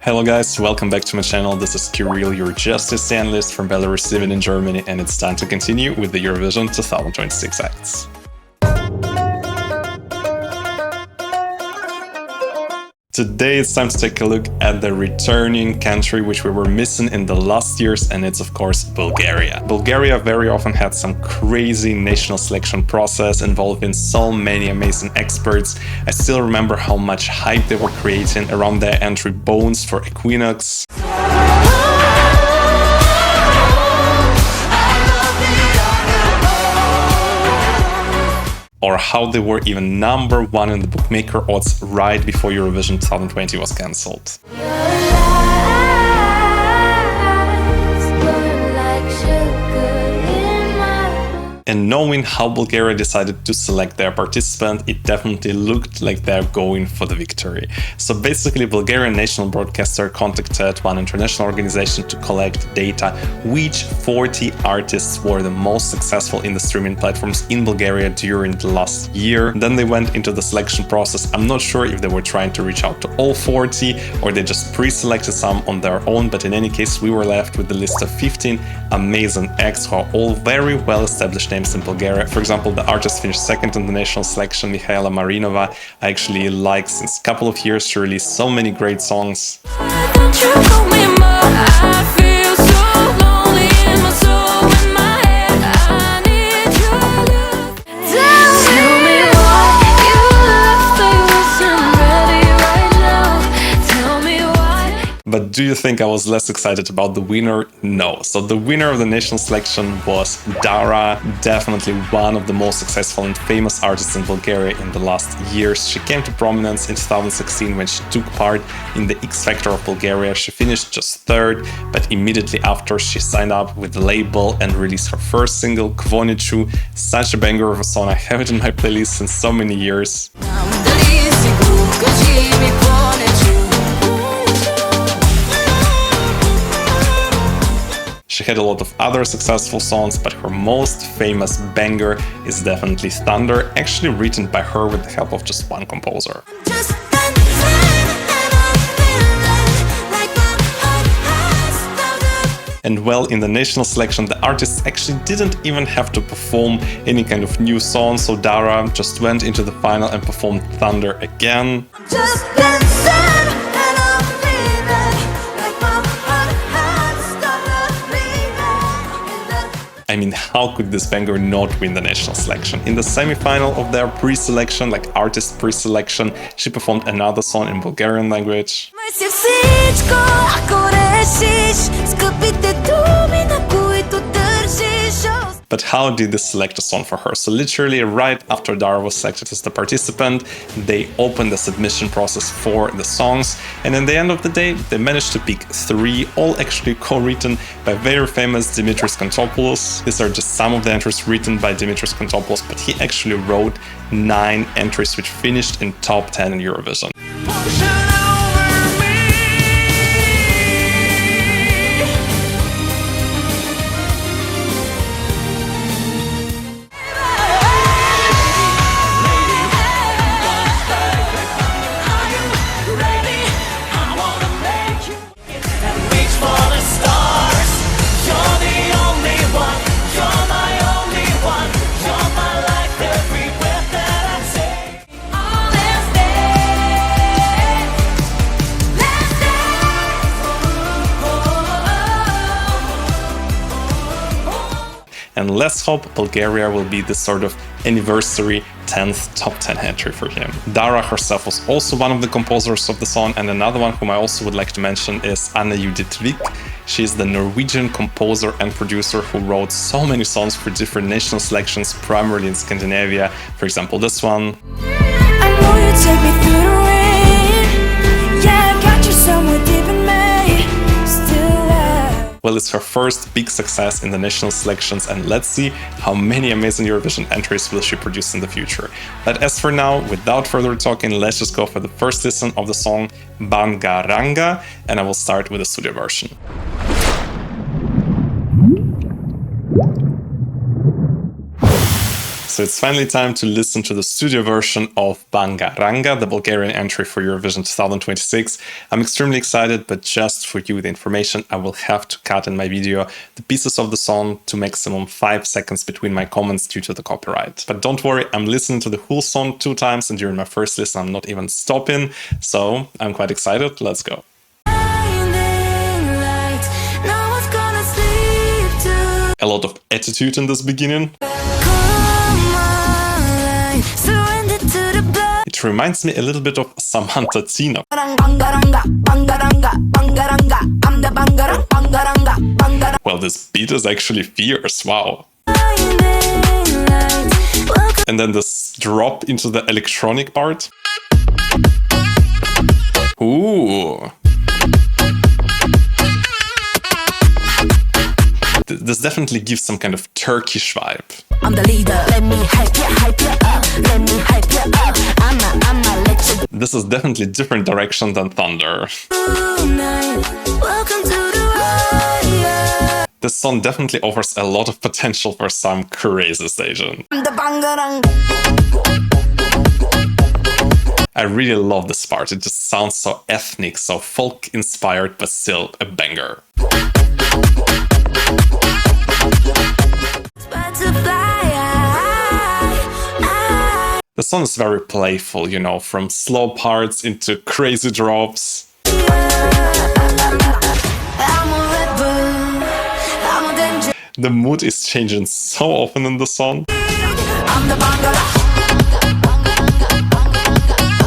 Hello guys, welcome back to my channel. This is Kirill, your justice analyst from Belarus living in Germany, and it's time to continue with the Eurovision 2026 acts. Today it's time to take a look at the returning country which we were missing in the last years, and it's of course Bulgaria. Bulgaria very often had some crazy national selection process involving so many amazing experts. I still remember how much hype they were creating around their entry Bones for Equinox. Or how they were even #1 in the bookmaker odds right before Eurovision 2020 was cancelled. And knowing how Bulgaria decided to select their participant, it definitely looked like they're going for the victory. So basically, Bulgarian national broadcaster contacted one international organization to collect data which 40 artists were the most successful in the streaming platforms in Bulgaria during the last year. Then they went into the selection process. I'm not sure if they were trying to reach out to all 40 or they just pre-selected some on their own, but in any case, we were left with the list of 15 amazing acts who are all very well established names in Bulgaria. For example, the artist finished second in the national selection, Mihaela Marinova. I actually like since a couple of years she released so many great songs. But do you think I was less excited about the winner? No. So the winner of the national selection was Dara, definitely one of the most successful and famous artists in Bulgaria in the last years. She came to prominence in 2016 when she took part in the X Factor of Bulgaria. She finished just third, but immediately after she signed up with the label and released her first single, Kvonichu, such a banger of a song. I have it in my playlist since so many years. She had a lot of other successful songs, but her most famous banger is definitely Thunder, actually written by her with the help of just one composer. And well, in the national selection, the artists actually didn't even have to perform any kind of new song, so Dara just went into the final and performed Thunder again. I mean, how could this banger not win the national selection? In the semi-final of their pre-selection, like artist pre-selection, she performed another song in Bulgarian language. But how did they select a song for her? So literally right after Dara was selected as the participant, they opened the submission process for the songs. And in the end of the day, they managed to pick 3, all actually co-written by very famous Dimitris Kontopoulos. These are just some of the entries written by Dimitris Kontopoulos, but he actually wrote 9 entries which finished in top 10 in Eurovision. And let's hope Bulgaria will be this sort of anniversary 10th top 10 entry for him. Dara herself was also one of the composers of the song, and another one whom I also would like to mention is Anna Judith Vik. She is the Norwegian composer and producer who wrote so many songs for different national selections, primarily in Scandinavia. For example, this one. I know you take me through the rain. Yeah, I got you somewhere deep in me. Well, it's her first big success in the national selections, and let's see how many amazing Eurovision entries will she produce in the future. But as for now, without further talking, let's just go for the first listen of the song Bangaranga, and I will start with the studio version. So it's finally time to listen to the studio version of Bangaranga, the Bulgarian entry for Eurovision 2026. I'm extremely excited, but just for you the information, I will have to cut in my video the pieces of the song to maximum 5 seconds between my comments due to the copyright. But don't worry, I'm listening to the whole song 2 times, and during my first listen I'm not even stopping, so I'm quite excited. Let's go. A lot of attitude in this beginning. It reminds me a little bit of Samantha Tina. Well, this beat is actually fierce, wow. And then this drop into the electronic part. Ooh. This definitely gives some kind of Turkish vibe. I'm the leader. Let me hype you up. Let me hype you up. I'ma let you. This is definitely a different direction than Thunder. Welcome to the riot. This song definitely offers a lot of potential for some crazy staging. I really love this part. It just sounds so ethnic, so folk-inspired, but still a banger. The song is very playful, you know, from slow parts into crazy drops. The mood is changing so often in the song.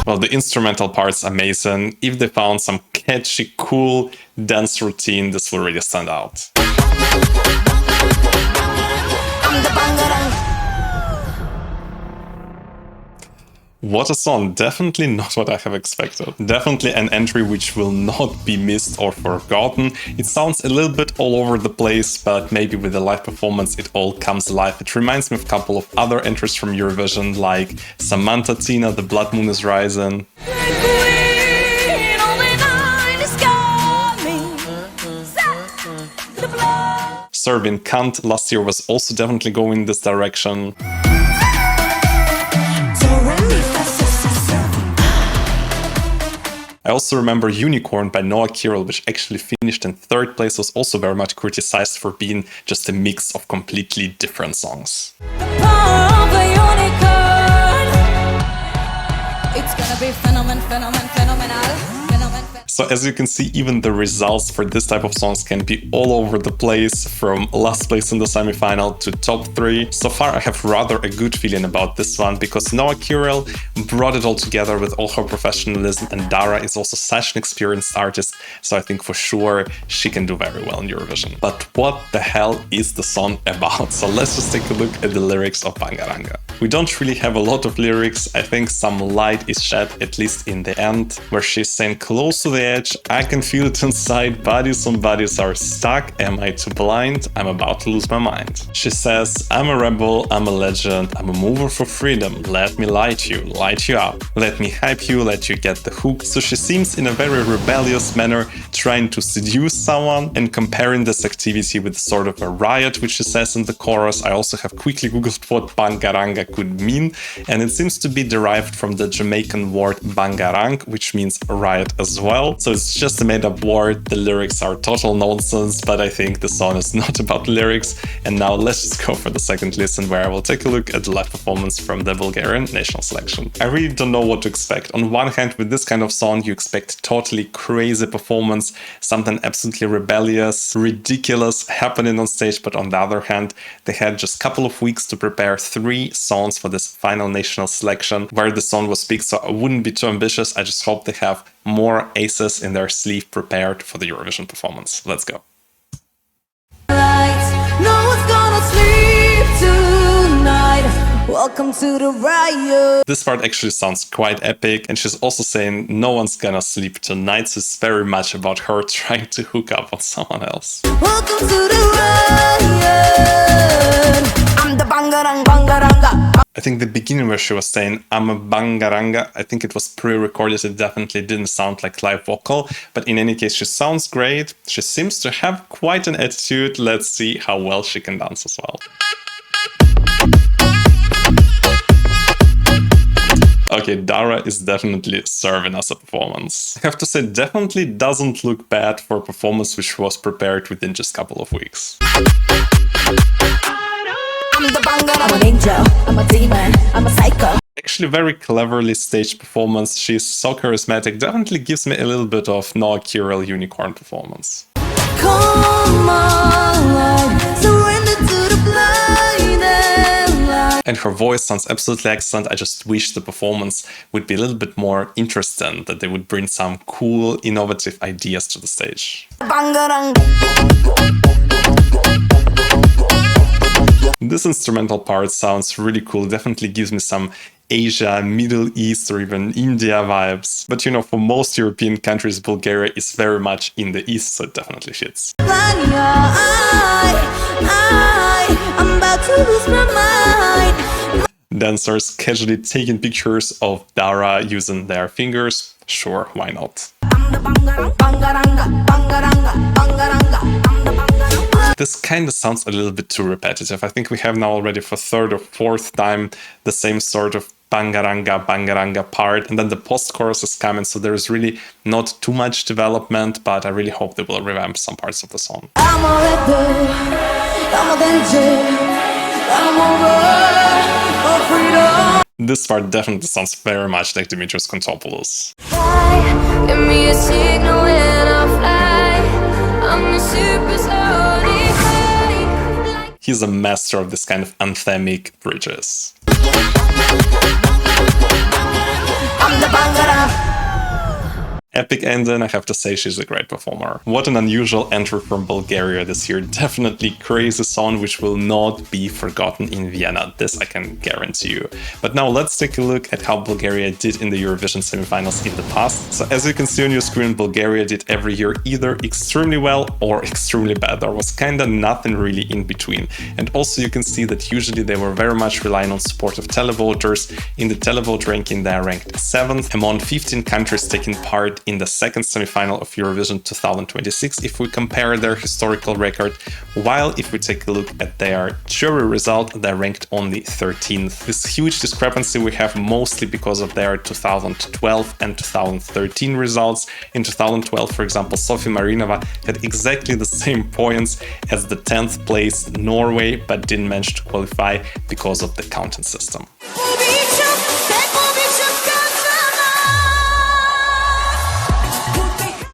Well, the instrumental part's amazing. If they found some catchy, cool dance routine, this will really stand out. What a song, definitely not what I have expected. Definitely an entry which will not be missed or forgotten. It sounds a little bit all over the place, but maybe with the live performance it all comes alive. It reminds me of a couple of other entries from Eurovision, like Samantha Tina, The Blood Moon is Rising. Serbian Kant last year was also definitely going in this direction. I also remember Unicorn by Noah Kirill, which actually finished in 3rd place, was also very much criticized for being just a mix of completely different songs. It's gonna be phenomenal. So as you can see, even the results for this type of songs can be all over the place, from last place in the semi-final to top 3. So far I have rather a good feeling about this one, because Noah Kirill brought it all together with all her professionalism, and Dara is also such an experienced artist, so I think for sure she can do very well in Eurovision. But what the hell is the song about? So let's just take a look at the lyrics of Bangaranga. We don't really have a lot of lyrics. I think some light is shed, at least in the end, where she's saying close to the edge, I can feel it inside, bodies on bodies are stuck, am I too blind? I'm about to lose my mind. She says, I'm a rebel, I'm a legend, I'm a mover for freedom, let me light you up, let me hype you, let you get the hook. So she seems in a very rebellious manner trying to seduce someone, and comparing this activity with sort of a riot, which she says in the chorus. I also have quickly googled what Bangaranga could mean, and it seems to be derived from the Jamaican word Bangarang, which means riot as well. So it's just a made-up word, the lyrics are total nonsense, but I think the song is not about lyrics. And now let's just go for the second listen, where I will take a look at the live performance from the Bulgarian national selection. I really don't know what to expect. On one hand, with this kind of song, you expect totally crazy performance, something absolutely rebellious, ridiculous happening on stage, but on the other hand, they had just a couple of weeks to prepare 3 songs for this final national selection, where the song was picked, so I wouldn't be too ambitious. I just hope they have more aces in their sleeve prepared for the Eurovision performance. Let's go. Welcome to the riot. This part actually sounds quite epic, and she's also saying no one's gonna sleep tonight, so it's very much about her trying to hook up on someone else. Welcome to the riot. I'm the Bangaranga. I think the beginning where she was saying, I'm a Bangaranga, I think it was pre-recorded, it definitely didn't sound like live vocal, but in any case, she sounds great. She seems to have quite an attitude. Let's see how well she can dance as well. Okay, Dara is definitely serving us a performance. I have to say, definitely doesn't look bad for a performance which was prepared within just a couple of weeks. I'm the Bangaranga. I'm an angel, I'm a demon, I'm a psycho. Actually, very cleverly staged performance. She's so charismatic. Definitely gives me a little bit of Noah Kirill unicorn performance. Come on, surrender to the blinding light. And her voice sounds absolutely excellent. I just wish the performance would be a little bit more interesting, that they would bring some cool, innovative ideas to the stage. Bangaranga. This instrumental part sounds really cool. Definitely gives me some Asia, Middle East, or even India vibes. But you know, for most European countries, Bulgaria is very much in the East, so it definitely fits. I'm about to lose my mind. Dancers casually taking pictures of Dara using their fingers. Sure, why not? I'm the Bangaranga, Bangaranga, Bangaranga, Bangaranga. I'm the Bangaranga. This kind of sounds a little bit too repetitive. I think we have now already for third or fourth time the same sort of Bangaranga, Bangaranga part, and then the post-chorus is coming, so there's really not too much development, but I really hope they will revamp some parts of the song. I'm a rebel, I'm a danger, I'm over for freedom. This part definitely sounds very much like Dimitrios Kontopoulos. Fly, give me a signal when I fly. I'm a supersonic. He's a master of this kind of anthemic bridges. I'm the Bangaranga. Epic ending, I have to say she's a great performer. What an unusual entry from Bulgaria this year. Definitely crazy song which will not be forgotten in Vienna. This I can guarantee you. But now let's take a look at how Bulgaria did in the Eurovision Semi-Finals in the past. So as you can see on your screen, Bulgaria did every year either extremely well or extremely bad. There was kinda nothing really in between. And also you can see that usually they were very much relying on support of televoters. In the televote ranking they are ranked 7th among 15 countries taking part in the second semi-final of Eurovision 2026 if we compare their historical record, while if we take a look at their jury result, they're ranked only 13th. This huge discrepancy we have mostly because of their 2012 and 2013 results. In 2012, for example, Sofia Marinova had exactly the same points as the 10th place Norway, but didn't manage to qualify because of the counting system.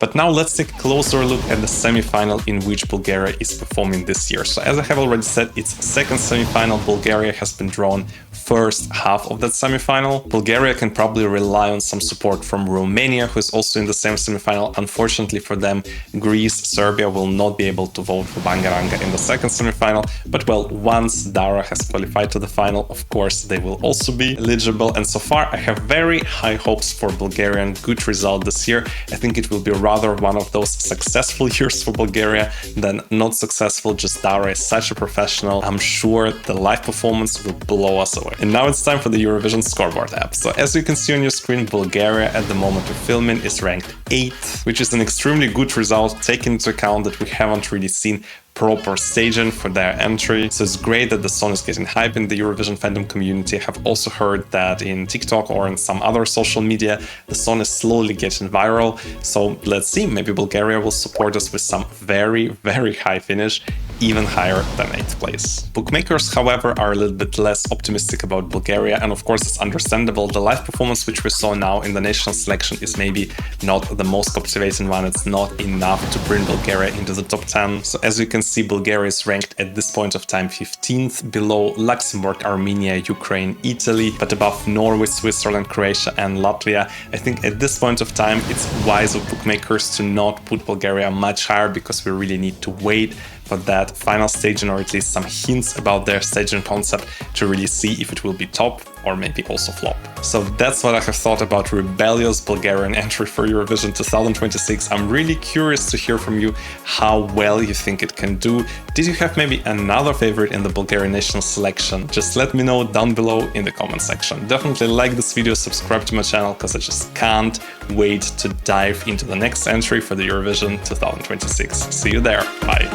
But now let's take a closer look at the semi-final in which Bulgaria is performing this year. So as I have already said, it's second semi-final. Bulgaria has been drawn first half of that semi-final. Bulgaria can probably rely on some support from Romania, who is also in the same semi-final. Unfortunately for them, Greece, Serbia will not be able to vote for Bangaranga in the second semi-final. But well, once Dara has qualified to the final, of course, they will also be eligible. And so far, I have very high hopes for Bulgarian. Good result this year. I think it will be rather one of those successful years for Bulgaria than not successful. Just Dara is such a professional. I'm sure the live performance will blow us away. And now it's time for the Eurovision Scoreboard app. So as you can see on your screen, Bulgaria at the moment of filming is ranked 8th, which is an extremely good result, taking into account that we haven't really seen proper staging for their entry. So it's great that the song is getting hype in the Eurovision fandom community. I have also heard that in TikTok or in some other social media, the song is slowly getting viral. So let's see, maybe Bulgaria will support us with some very, very high finish, even higher than 8th place. Bookmakers, however, are a little bit less optimistic about Bulgaria, and of course it's understandable. The live performance which we saw now in the national selection is maybe not the most captivating one. It's not enough to bring Bulgaria into the top 10. So as you can see, Bulgaria is ranked at this point of time 15th, below Luxembourg, Armenia, Ukraine, Italy, but above Norway, Switzerland, Croatia and Latvia. I think at this point of time it's wise of bookmakers to not put Bulgaria much higher, because we really need to wait for that final staging, or at least some hints about their staging concept, to really see if it will be top or maybe also flop. So that's what I have thought about rebellious Bulgarian entry for Eurovision 2026. I'm really curious to hear from you how well you think it can do. Did you have maybe another favorite in the Bulgarian national selection? Just let me know down below in the comment section. Definitely like this video, subscribe to my channel, because I just can't wait to dive into the next entry for the Eurovision 2026. See you there. Bye.